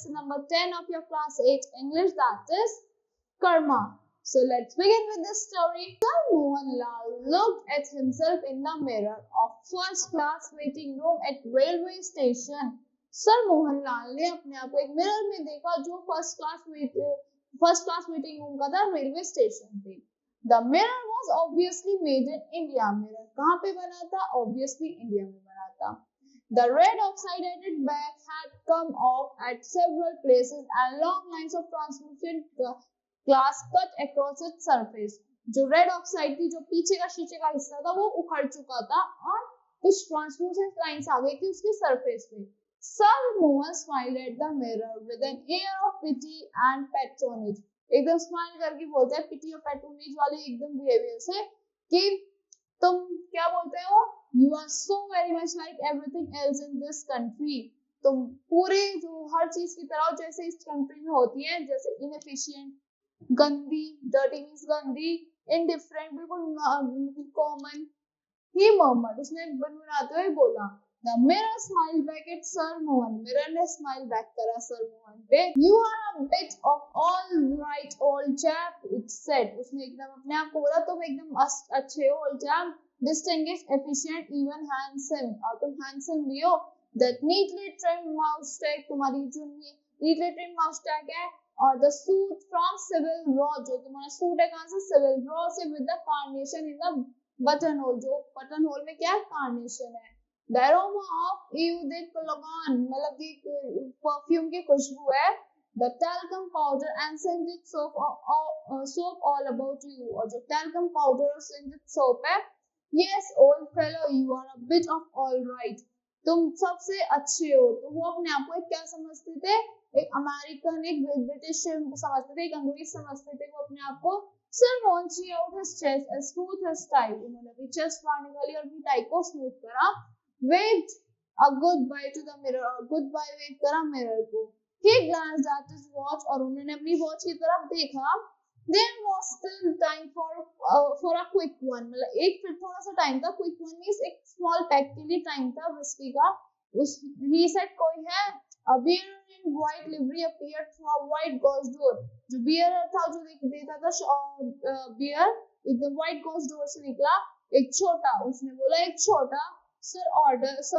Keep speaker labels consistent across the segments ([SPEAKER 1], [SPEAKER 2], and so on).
[SPEAKER 1] lesson number 10 of your class 8 English, that is karma. So let's begin with this story. Sir Mohanlal looked at himself in the mirror of first class waiting room at railway station. Sir Mohanlal ने अपने आप को एक mirror में देखा जो first class waiting room का था रेलवे स्टेशन पे. The mirror was obviously made in India. Mirror कहाँ पे बना था? Obviously इंडिया में बना था. The red oxide-added back had come off at several places and long lines of translucent glass cut across its surface. जो red oxide थी, जो पीछे का शीशे का हिस्सा था, वो उखड़ चुका था और कुछ ट्रांसलूसेंट लाइंस आ गई थी उसके सरफेस पे. Sir Mohan smiled at the mirror with an air of pity and patronage. एकदम स्माइल करके बोलते हैं पिटी और पैट्रोनेज वाले एकदम बिहेवियर से कि तुम क्या बोलते हो, you are so very much like everything else in this country. तुम पूरे जो हर चीज की तरह जैसे इस कंट्री में होती है, जैसे इनएफिशिएंट, गंदी, डर्टी मींस गंदी, इनडिफरेंट बिल्कुल कॉमन. ही मोहम्मद उसने बनबनाते हुए बोला. The mirror smiled back at Sir Mohan. Mirror ने smile back करा Sir Mohan पे. You are a bit of all right old chap, it said. उसने एकदम अपने आप को बोला तुम एकदम अच्छे हो old chap, distinguished, efficient, even handsome. और तुम handsome भी हो. That neatly trimmed moustache, तुम्हारी जो neatly trimmed moustache है, और the suit from Savile Row, जो तुम्हारा सूट है कहाँ से? Savile Row से, with the carnation in the buttonhole, जो buttonhole में क्या है? Carnation है. The aroma of eau de cologne, मतलब कि परफ्यूम की खुशबू है. The talcum powder and scented soap all about you, और जो talcum powder और scented soap है. Yes, old fellow, you are a bit of all right. तुम सबसे अच्छे हो. तो वो अपने आप को एक क्या समझते थे? एक अमेरिकन, एक ब्रिटिश समझते थे, एक अंग्रेज समझते थे वो अपने आप को. Sir Mohan threw out his chest and smoothed his tie. उन्होंने अपनी चेस्ट फाड़ने वाली और अपनी टाई को स्मूथ करा. Waved a goodbye to the mirror, और goodbye wave करा मिरर को. He glanced at his watch, और उन्होंने अपनी वॉच की तरफ देखा. There was still time for a quick one, मतलब एक फिर थोड़ा सा टाइम था. Quick one means एक small pack के लिए टाइम था whiskey का. He said कोई है? A bearer in white livery appeared through a white gauze door. जो bearer था जो देता था beer एकदम white gauze door से निकला. एक छोटा, उसने बोला एक छोटा. Sir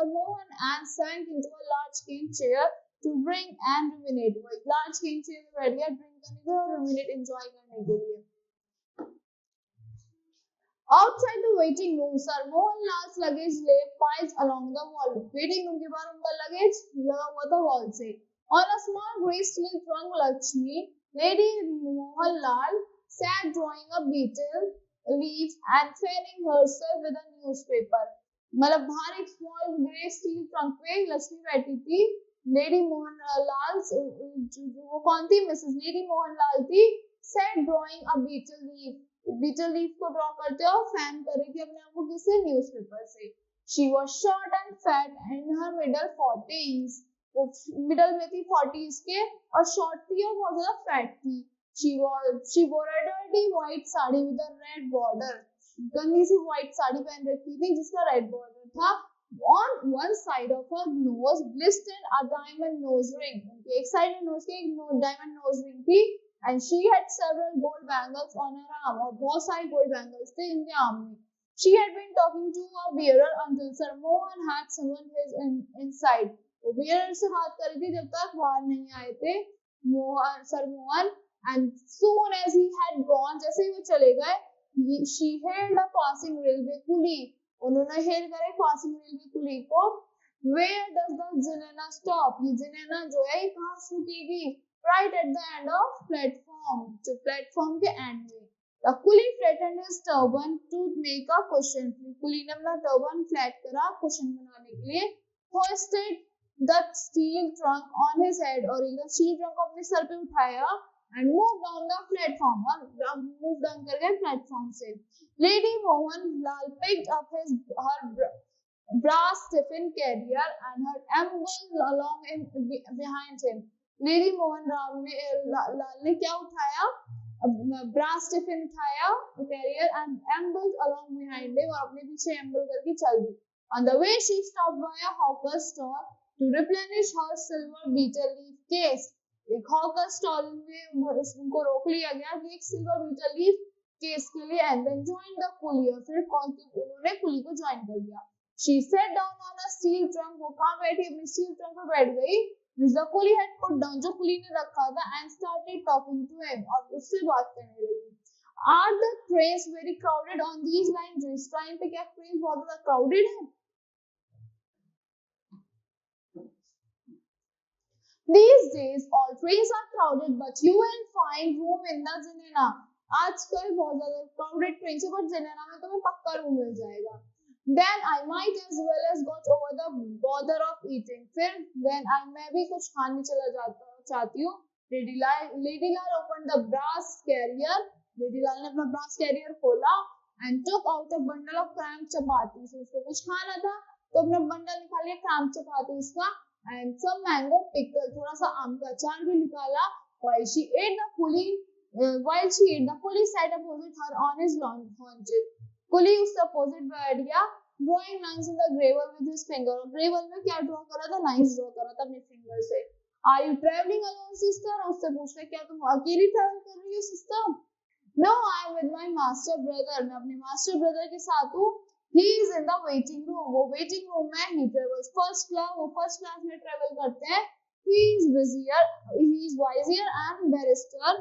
[SPEAKER 1] Mohan and sank into a large cane chair to drink and ruminate. वो एक large cane chair में बैठ गया drink करने के लिए और ruminate enjoy करने के लिए. Outside the waiting room, Sir Mohanlal's luggage lay piled along the wall. Waiting room के बाहर उनका luggage लगा हुआ था wall से. On a small grey steel trunk, Lakshmi, Lady Mohanlal sat drawing a beetle leaf and fanning herself with a newspaper. मतलब बाहर एक स्मॉल ग्रे स्टील ट्रंक पे लक्ष्मी बैठी थी. लेडी मोहनलाल, वो कौन थी? मिसेस लेडी मोहनलाल थी. सेट ड्राइंग अ बीटल लीफ. बीटल लीफ को ड्रॉ करते और फैन कर रही थी अपने आप को किससे? न्यूज़पेपर से. She was short and fat in her middle 40s. वो मिडल में थी 40s के, और शॉर्ट थी और बहुत ज्यादा फैट थी. she wore a dirty white sari with a red border. गंदी सी व्हाइट साड़ी पहन रखी थी जिसका रेड बॉर्डर था. On one side of her nose glistened a diamond nose ring. उनके एक साइड में नोज के एक डायमंड नोज रिंग थी. And she had several gold bangles on her arm, और बहुत सारे गोल्ड बैंगल्स थे इनके आर्म में. She had been talking to a bearer until Sir Mohan had summoned his inside. वो bearer से बात कर रही थी जब तक बाहर नहीं आए थे Sir Mohan. And soon as he had gone, जैसे ही वो चले गए, she hailed a passing railway coolie. उन्होंने hail करे passing railway coolie को. Where does the Zinena stop? ये Zinena जो है ये कहाँ रुकेगी? Right at the end of platform, जो platform के end में. The coolie flattened his turban to make a cushion. coolie ने अपना turban flat करा cushion बनाने के लिए. Hoisted the steel trunk on his head, और एकदम steel trunk को अपने सर पे उठाया. And moved down the platform, और move down कर गए platform से. Lady Mohanlal picked up her brass stiffened carrier and her amble along behind him. Lady Mohanlal ने क्या उठाया? brass stiffened उठाया carrier and ambled along behind him, और अपने पीछे amble करके चल दी. On the way she stopped by a hawker's store to replenish her silver beetle leaf case. एक हॉकर स्टॉल में उनको रोक लिया गया कि एक सिल्वर बीटल लीफ केस के लिए, and then join the pulley, और फिर उन्होंने पुली को ज्वाइन कर लिया. She sat down on a steel trunk, वो कहाँ बैठी, अपनी steel trunk पर बैठ गई, which the pulley had put down, जो पुली ने रखा था, and started talking to him, और उससे बात करने लगी. Are the trains very crowded on these lines? इस ट्रेन पे क्या ट्रेन बहुत ज्यादा crowded है? These days all trains are crowded, but you will find room in the Zenana. आजकल बहुत ज्यादा crowded train है, but Zenana में तुम्हें पक्का रूम मिल जाएगा. Then I might as well as got over the bother of eating. फिर then I मैं भी कुछ खाने चला चाहती हूँ. Lady Lal opened the brass carrier. Lady Lal ने अपना brass carrier खोला and took out a bundle of cramped chapati. So उसको कुछ खाना था, तो अपना बंडल निकाल लिया cramped chapatis का, and some mango pickle, थोड़ा सा आम का अचार भी निकाला. While she ate the pulley sat opposite her on his haunches. पुली उससे अपोजिट बैठ गया, drawing lines in the gravel with his finger. Gravel में क्या ड्रॉ करा था, लाइंस ड्रॉ करा था अपने फिंगर से. Are you travelling alone sister, उससे पूछते क्या तुम अकेली ट्रैवल कर रही हो sister. No, I am with my master brother, मैं अपने मास्टर ब्रदर के साथ हूँ. He is in the waiting room, वो वेटिंग रूम में. ही ट्रेवल्स फर्स्ट क्लास, वो फर्स्ट क्लास में ट्रेवल करते हैं. He is vizier and barrister.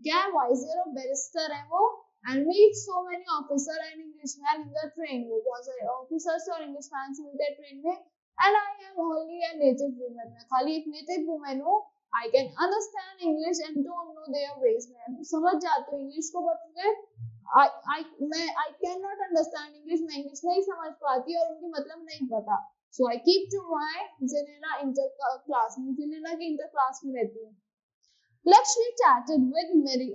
[SPEAKER 1] क्या वाइजियर और बैरिस्टर है वो. And meet so many officer and Englishman in the train. वो बहुत सारे officers और Englishman मिलते हैं ट्रेन में. And I am only a native woman. मैं खाली एक native woman हूँ. I can understand English and don't know their ways. मैं समझ जाती हूँ इंग्लिश को, but I cannot understand English. मैं इंग्लिश नहीं समझ पाती और उनकी मतलब नहीं पता. So I keep to my Zenana inter class. मैं Zenana की inter class में रहती हूँ. Lakshmi chatted with very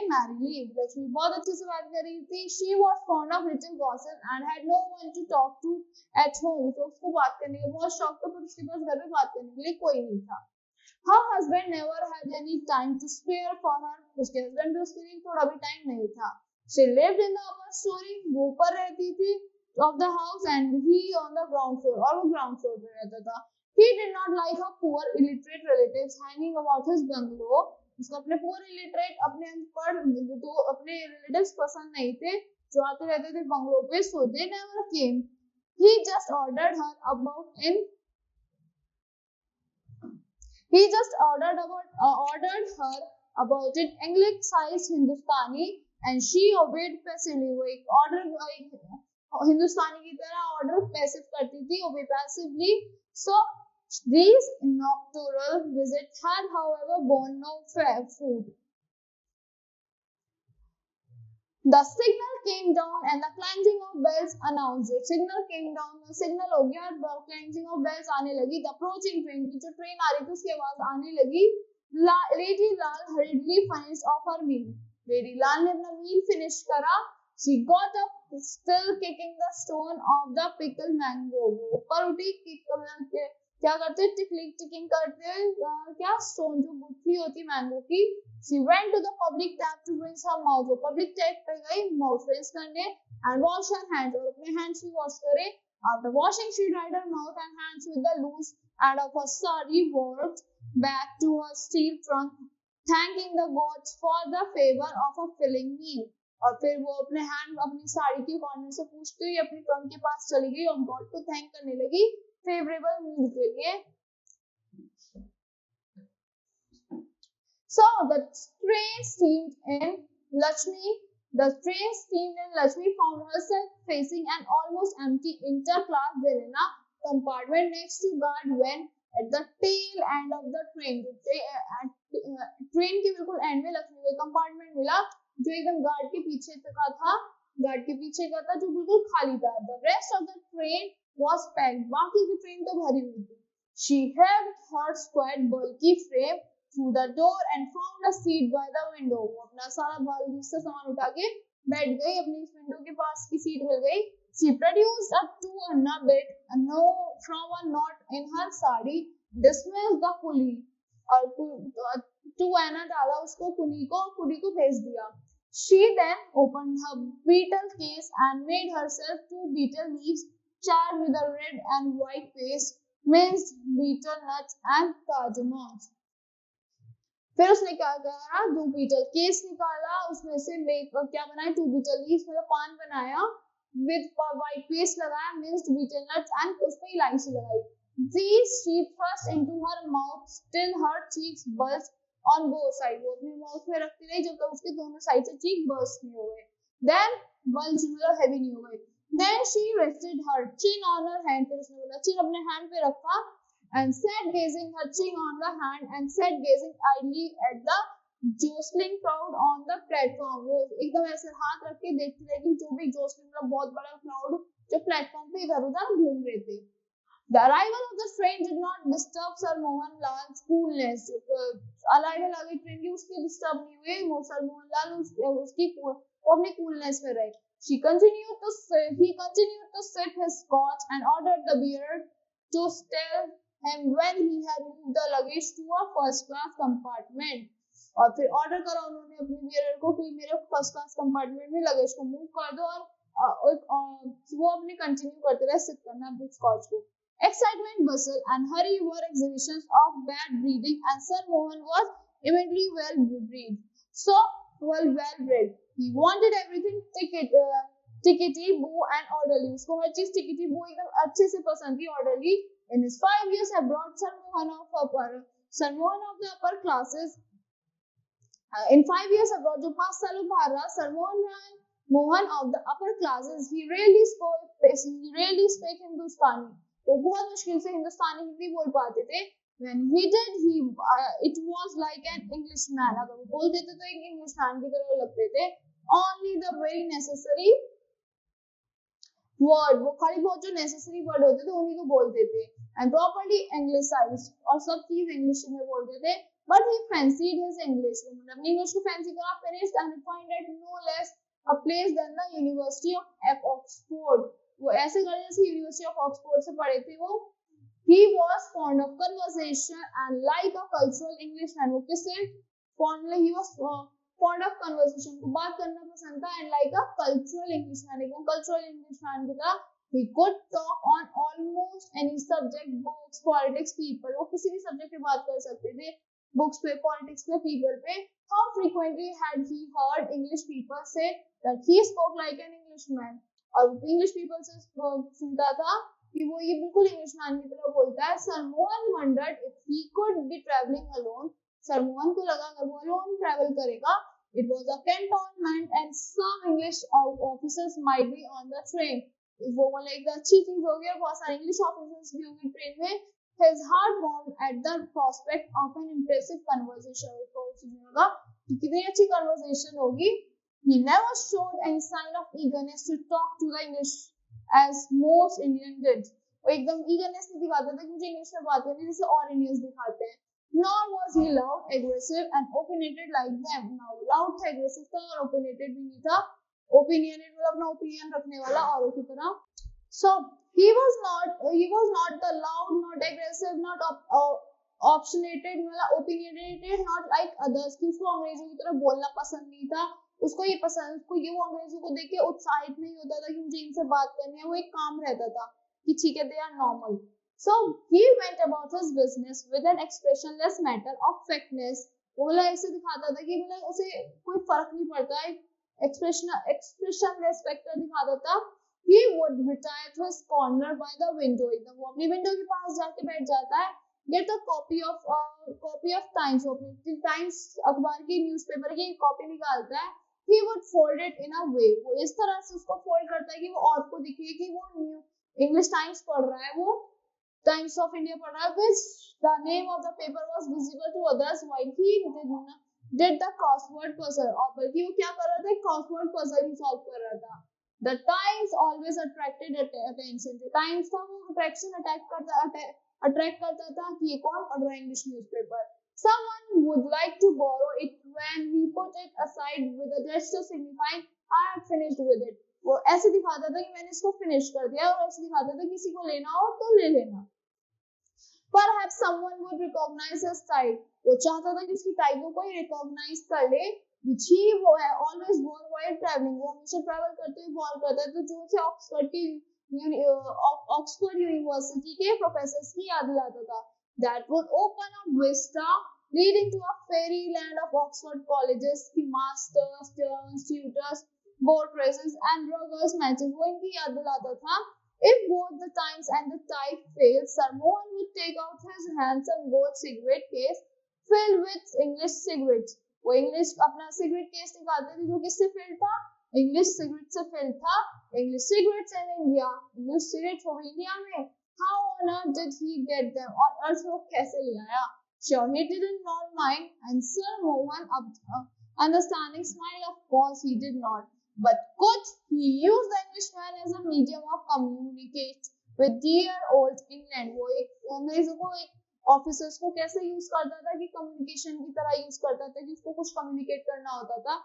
[SPEAKER 1] merrily. Lakshmi बहुत अच्छे से बात कर रही थी. She was fond of little gossip and had no one to talk to at home. तो उसको बात करने का बहुत शौक था, पर उसके पास घर में बात करने के लिए कोई नहीं था. Her husband never had any time to spare for her. उसके husband भी उसके लिए थोड़ा भी टाइम नहीं था. She lived in the upper story. वो ऊपर रहती थी of the house and he on the ground floor. और वो ground floor पे रहता था. He did not like her poor illiterate relatives hanging about his bungalow. उसको अपने पूरे इलिटरेट अपने रिलेटिव्स पसंद नहीं थे जो आते रहते थे बंगलो पे. So they never came. He just ordered her about it anglicised Hindustani and she obeyed passively. वो एक हिंदुस्तानी की तरह ऑर्डर पैसिव करती थी, obey passively. So these nocturnal visits had, however, borne no fruit. The signal came down and the clanging of bells announced it. Signal came down, signal हो गया, clanging of bells आने लगी. The approaching train, की जो train आ रही थी उसकी आवाज आने लगी. Lady Lal hurriedly finished off her meal. Lady Lal ने अपना meal finish करा. She got up, still kicking the stone of the pickled mango. वो ऊपर उठी, क्या करते हैं, टिकिंग करते हैं, क्या स्टोन जो गुठली होती है मैंगो की. She went to the public tap to rinse her mouth. वो पब्लिक टैप पे गई माउथ रिंस करने, and wash her hands, और अपने hands भी वॉश करे. After washing, she dried her mouth and hands with the loose end of her sari, walked back to her steel trunk, thanking the gods for the favor of a filling meal. और फिर वो अपनी साड़ी के corner से पूछते हुए अपनी trunk के पास चली गई और गॉड को थैंक करने लगी फेवरेबल मील के लिए. So the train steamed in. Lakshmi found herself facing an almost empty interclass Zenana compartment next to guard when at the tail end of the train. Train के बिल्कुल एंड में लक्ष्मी को compartment मिला जो एकदम गार्ड के पीछे का था, जो बिल्कुल खाली था. The rest of the train was packed. बाकी की ट्रेन तो भरी हुई थी. She held her squat bulky frame through the door and found a seat by the window. वो अपना सारा भारी से सामान उठा के बैठ गई, अपनी विंडो के पास की सीट मिल गई. She produced a 2 anna bit from a knot in her sari, dismissed the pulley, और 2 anna डाला उसको पुली को भेज दिया. She then opened her beetle case and made herself 2 beetle leaves charred with a red and white paste, minced betel nuts and cardamom. फिर उसने क्या करा, 2 बीटल केस निकाला, उसमें से क्या बनाया, 2 बीटल लीव्स, मतलब पान बनाया, विद व्हाइट पेस्ट लगाया, मिक्स्ड बीटल नट्स एंड उस पे इलायची लगाई. These she thrust into her mouth till her cheeks burst on both sides. वो अपने माउथ में रखती रही जब तक उसके दोनों साइड से चीक बर्स्ट नहीं हो गए. Then bulge मतलब हेवी नहीं हो गए. Then she rested her chin on her hand. फिर उसने बोला chin अपने hand पे रखा and sat gazing her chin on the hand and sat gazing idly at the jostling crowd on the platform. वो एकदम ऐसे हाथ रख के देखती रही कि जो भी jostling मतलब बहुत बड़ा क्राउड जो प्लेटफॉर्म पे इधर उधर घूम रहे थे. The arrival of the train did not disturb Sir Mohan Lal's coolness. Arrival आ गई ट्रेन की, उसकी डिस्टर्ब नहीं हुई. Sir Mohan Lal उसकी वो अपनी coolness में रहे. He continued to sip his scotch and ordered the bearer to tell him when he had moved the luggage to a first class compartment. और फिर ऑर्डर करा उन्होंने अपने बियरर को कि मेरे फर्स्ट क्लास कंपार्टमेंट में लगेज को मूव कर दो, और वो अपने कंटिन्यू करते रहे सिप करना स्कॉच को. Excitement, bustle, and hurry were exhibitions of bad breeding, and Sir Mohan was immediately well bred. He wanted everything tickety boo and orderly. उसको हर चीज tickety boo एकदम अच्छे से पसंद थी, orderly. In his 5 years abroad, Sir Mohan of the upper classes. In 5 years abroad, जो 5 सालों बाहर रहा, Sir Mohan of the upper classes, he rarely spoke Hindustani. वो बहुत मुश्किल से हिंदुस्तानी हिंदी बोल पाते थे. When he did, it was like an Englishman. अगर वो बोल देते तो एक इंग्लिशमैन की तरह लगते थे. Only the very necessary word, वो खाली बहुत जो necessary word होते थे उन्हीं को बोलते थे. And properly anglicized, और सब चीज इंग्लिश में बोलते थे. But he fancied his English. मतलब अपनी इंग्लिश को फैंसी करा, finished and found it no less a place than the University of Oxford. वो ऐसे कर जैसे यूनिवर्सिटी ऑफ ऑक्सफोर्ड से पढ़े थे वो. He was fond of conversation and like a cultural Englishman. वो किससे he was fond of conversation, को बात करना पसंद था, and like a cultural Englishman, एकदम cultural Englishman की तरह. He could talk on almost any subject, books, politics, people. वो किसी भी सब्जेक्ट पे बात कर सकते थे, बुक्स पे, पॉलिटिक्स पे, पीपल पे. How frequently had he heard English people say that he spoke like an Englishman. और इंग्लिश पीपल से सुनता था कि वो ये बिल्कुल इंग्लिशमैन की तरह बोलता है. Sir Mohan wondered if he could be traveling alone. Sir Mohan को लगा अगर वो alone travel करेगा, it was a cantonment and some English officers might be on the train. वो बोले एक अच्छी चीज होगी और बहुत सारे इंग्लिश ऑफिसर्स भी होंगे ट्रेन में. His heart warmed at the prospect of an impressive conversation. उसको लगा कि कितनी अच्छी conversation होगी. He never showed any sign of eagerness to talk to the English as most Indians did. वो एकदम eagerness नहीं दिखाता था कि मुझे इंग्लिश में बात करनी है जैसे और इंडियंस दिखाते हैं. Nor was he loud, aggressive and opinionated like them. Now loud था, aggressive था और opinionated भी नहीं था. Opinionated मतलब अपना opinion रखने वाला औरों की तरह. So he was not the loud, not aggressive, not opinionated, मतलब opinionated, not like others. कि उसको अंग्रेजों की तरह बोलना पसंद नहीं था. उसको ये वो अंग्रेजों को देख के उत्साहित नहीं होता था कि मुझे इनसे बात करनी है. वो एक काम रहता था कि ठीक है, they are normal. So he went about his business with an expressionless matter of factness. वो मतलब ऐसे दिखाता था कि मतलब उसे कोई फर्क नहीं पड़ता है. expressionless factor दिखाता था. He would retire to his corner by the window. एकदम वो अपनी विंडो के पास जाके बैठ जाता है. Get a copy of Times. अपनी टाइम्स अखबार की, न्यूज़पेपर की कॉपी निकालता है. He would fold it in a way. वो इस तरह से उसको फोल्ड करता है कि वो और को दिखे कि वो इंग्लिश टाइम्स पढ़ रहा है, वो टाइम्स ऑफ इंडिया पढ़ रहा है. Which the name of the paper was visible to others while he did the crossword puzzle. और बल्कि वो क्या कर रहा था, crossword puzzle ही solve कर रहा था. The Times always attracted attention. जो टाइम्स था वो attract करता था कि ये कौन पढ़ रहा है English newspaper. Someone would like to borrow it when he put it aside with a gesture signifying I have finished with it. वो ऐसे दिखाता था कि मैंने इसको फिनिश कर दिया, और ऐसे दिखाता था किसी को लेना हो तो ले लेना. Perhaps someone would recognize his type. वो चाहता था कि उसकी टाइप को कोई रिकॉग्नाइज कर ले, which he always wore while traveling. वो हमेशा ट्रैवल करते हुए वॉर करता है. तो जो उसे ऑक्सफोर्ड यूनिवर्सिटी के प्रोफेसर्स की याद दिलाता था. That would open a vista leading to a fairyland of Oxford colleges की masters, turns, tutors, boat races and ruggers matches. वो इनकी याद दिलाता था. If both the times and the tide failed, Sir Mohan would take out his handsome gold cigarette case filled with English cigarettes. वो English अपना cigarette case निकालते थे जो किससे फिल्ड था? इंग्लिश सिगरेट से फिल्ड था. English cigarettes in India. English cigarettes वो इंडिया में. How on earth did he get them? और अर्थ वो कैसे ले आया? Sure, he did not mind, and Sir Mohan, understanding, smiled. Of course, he did not. But could he use the Englishman as a medium of communicate with dear old England? वो एक अंग्रेजों को एक ऑफिसर्स को कैसे use करता था कि कम्युनिकेशन की तरह यूज करता था कि उसको कुछ कम्युनिकेट करना होता था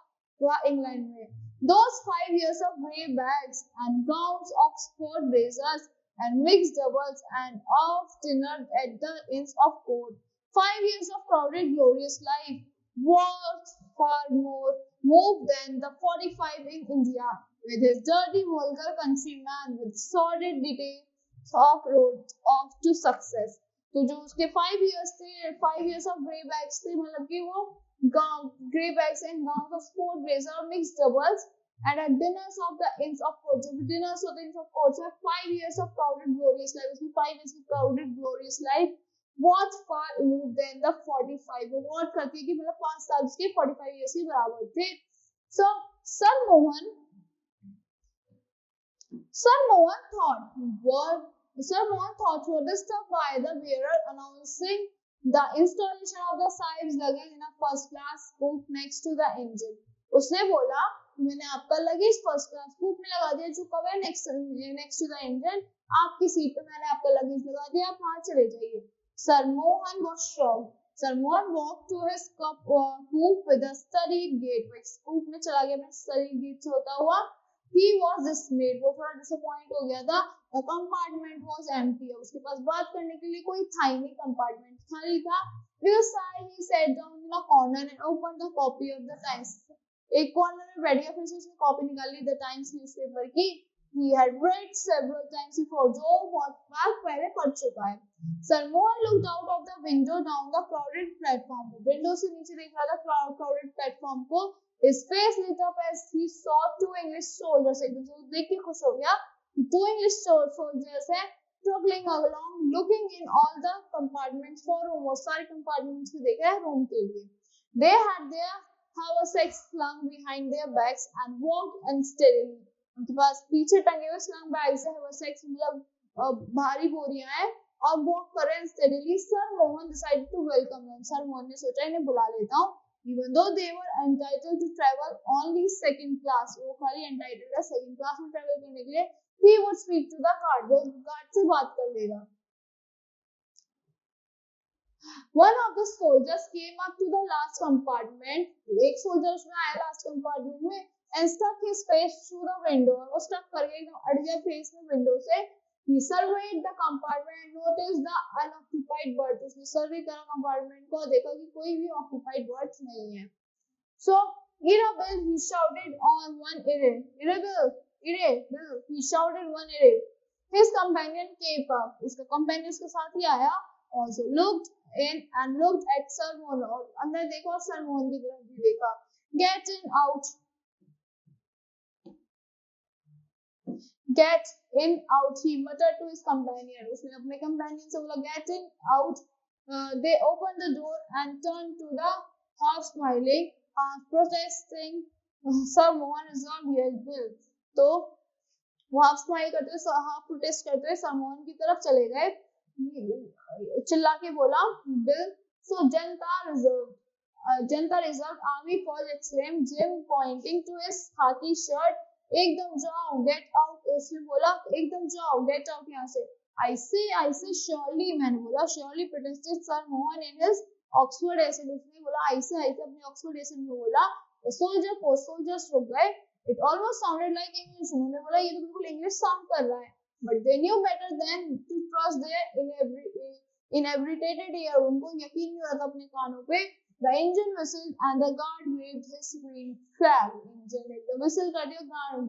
[SPEAKER 1] वहाँ इंग्लैंड में. Those 5 years of grey bags and gowns of sport blazers and mixed doubles and of dinner at the Inns of Court. 5 years of crowded, glorious life worth far more move than the 45 in India, with his dirty, vulgar countryman with sordid details of road off to success. तो जो उसके 5 years थे, 5 years of grey bags थे, मतलब कि वो grey bags and gowns of sport blazer और mixed doubles and at dinners of the Inns of Court. जो dinners होते हैं Inns of Court, so 5 years of crowded, glorious life. उसकी 5 years की crowded, glorious life बहुत far removed than the 45. वो what करती है कि मतलब 5 साल उसके 45 years के बराबर थे. So Sir Mohan thought were disturbed by the bearer announcing the installation of the Sahib's luggage in a first class coupe next to the engine. उसने बोला मैंने आपका लगेज फर्स्ट क्लास coupe में लगा दिया जो कब है next to the engine. आपकी सीट पे मैंने आपका लगेज लगा दिया, आप वहां चले जाइए. Sir Mohan was shocked. Sir Mohan walked to his coupe with a studied gait. coupe में चला गया अपने studied gait से होता हुआ. He was dismayed. वो थोड़ा disappoint हो गया था. The compartment was empty. उसके पास बात करने के लिए कोई था ही नहीं. compartment खाली था. With a sigh, he sat down in a corner and opened the copy of the Times. एक कॉर्नर में बैठ गया, फिर से उसने कॉपी निकाली द टाइम्स न्यूज़पेपर की. He had read several times before. जो बहुत बार पहले पढ़ चुका है. Sir Mohan looked out of the window down the crowded platform. Window से नीचे देख रहा था crowded platform को. His face lit up as he saw 2 English soldiers. एकदम से देख के खुश हो गया. 2 English soldiers हैं struggling along, looking in all the compartments for room. वो सारे compartments में देख रहा है room के लिए. They had their haversacks slung behind their backs and walked unsteadily. उनके पास पीछे टंगे हुए slung bags है, haversacks मतलब भारी बोरियां हैं और वॉक कर रहे हैं steadily. Sir Mohan decided to welcome them. Sir Mohan ने सोचा इन्हें बुला लेता हूँ. Even though they were entitled to travel only second class, वो खाली entitled है second class में travel करने के लिए. He would speak to the guard. वो guard से बात कर लेगा. One of the soldiers came up to the last compartment. एक soldier उसमें आया last compartment में and stuck his face through the window. वो stuck करके एकदम अड़ गया face में window से. He surveyed the compartment and noticed the unoccupied berth. उसने survey करा compartment को, देखा कि कोई भी occupied berth नहीं है. So Irabel, he shouted on one ear. Irabel, he shouted one ear. His companion came up. उसका companion उसके साथ ही आया. Also looked in and looked at Sir Mohan. और अंदर देखा और Sir Mohan की तरफ भी देखा. Get in, out. Get in, out, he muttered to his companion. उसने अपने companion से बोला get in, out. They opened the door and turned to the half smiling, protesting Sir Mohan resolved his will. तो वो half smile करते हुए, half protest करते हुए Sir Mohan की तरफ चले गए. चिल्ला के बोला bill. So Janata reserved army Paul exclaimed, Jim pointing to his khaki shirt. एकदम जाओ, get out. उसने बोला एकदम जाओ, get out यहाँ से. I say surely, मैंने बोला surely, protested Sir Mohan in his Oxford accent. उसने बोला I say अपने Oxford accent में बोला. The soldiers रुक गए. It almost sounded like English. उन्होंने बोला ये तो बिल्कुल English sound कर रहा है. But they knew better than to trust their inebriated ear. उनको यकीन नहीं हो रहा था अपने कानों पे. The engine whistled and the guard waved his green flag. Engine ने the whistle कर दिया,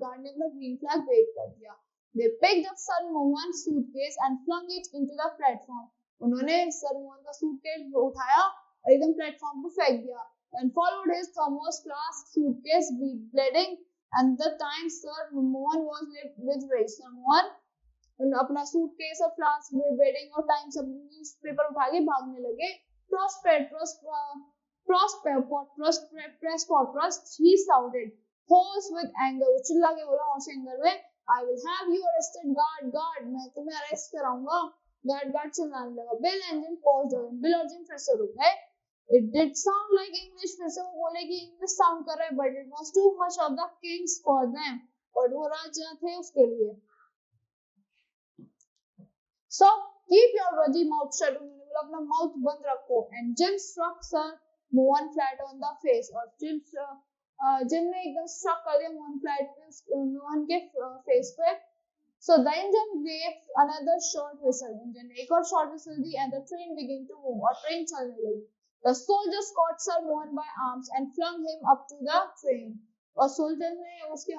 [SPEAKER 1] guard ने अपना green flag wave कर दिया. They picked up Sir Mohan's suitcase and flung it into the platform. उन्होंने Sir Mohan का suitcase उठाया एकदम प्लेटफॉर्म पे फेंक दिया and followed his thermos flask suitcase bleeding and the time Sir Mohan was left with rage. Sir Mohan अपना suitcase और flask bedding और टाइम्स अपनी न्यूज़पेपर उठा के भागने लगे. Prosperous, he shouted, hoarse with anger. वो चिल्ला के बोला hoarse anger में, I will have you arrested, guard, मैं तुम्हें अरेस्ट कराऊंगा. गार्ड चिल्लाने लगा. Bill engine paused again. Bill Arjun फिर से रुक गए. It did sound like English. फिर से वो बोले कि English sound कर रहा है, but it was too much of the kings for them. और वो राजा थे उसके लिए. So keep your bloody mouth shut. उन्होंने बोला अपना माउथ बंद रखो. And Jim struck Sir Mohan flat on the face. और जिम ने एकदम struck कर दिया मोहन के face पे. So the engine gave another short whistle. Engine ने एक और short whistle the and the train began to move. और ट्रेन चलने लगी. The soldiers caught Sir Mohan by arms and flung him up to the train. और soldiers ने उसके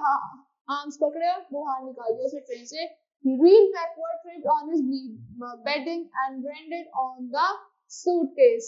[SPEAKER 1] arms पकड़े और बाहर निकाल दिया उसे ट्रेन से. He reeled backward, tripped on his bedding and landed on the suitcase.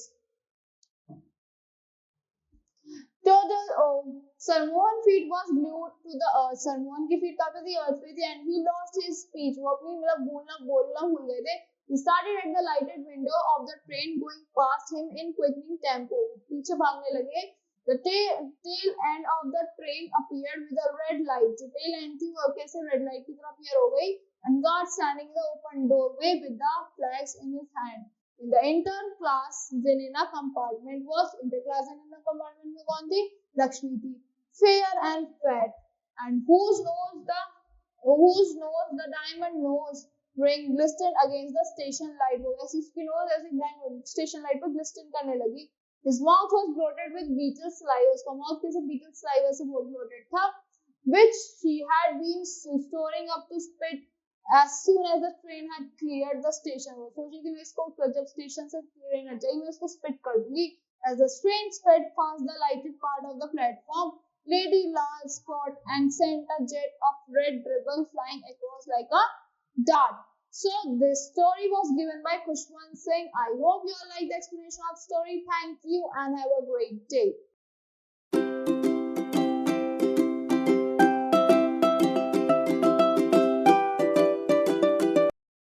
[SPEAKER 1] Sir Mohan's feet was glued to the earth. Sir Mohan की feet काफी थी earth पे थी and he lost his speech. वो अपनी मतलब बोलना भूल गए थे. He started at the lighted window of the train going past him in quickening tempo. पीछे भागने लगे. The tail end of the train appeared with a red light. जो tail end थी वो कैसे red light की तरह appear हो गई. And guard standing in the open doorway with the flags in his hand. In the interclass Zenina compartment was interclass Zenina compartment में कौन थी? Lakshmi थी. Fair and fat. And whose nose the diamond nose ring glistened against the station light. वो ऐसी उसकी nose ऐसी station light पर glisten करने लगी. His mouth was bloated with beetle saliva. उसका mouth कैसे beetle saliva से bloated था, which she had been storing up to spit as soon as the train had cleared the station. वो सोची कि मैं इसको जब स्टेशन से ट्रेन हट जाएगी मैं इसको spit कर दूंगी. As the train sped past the lighted part of the platform, Lady Lal spot and sent a jet of red dribble flying across like a dart. So this story was given by Kushman Singh. I hope you all like the explanation of the story. Thank you and have a great day.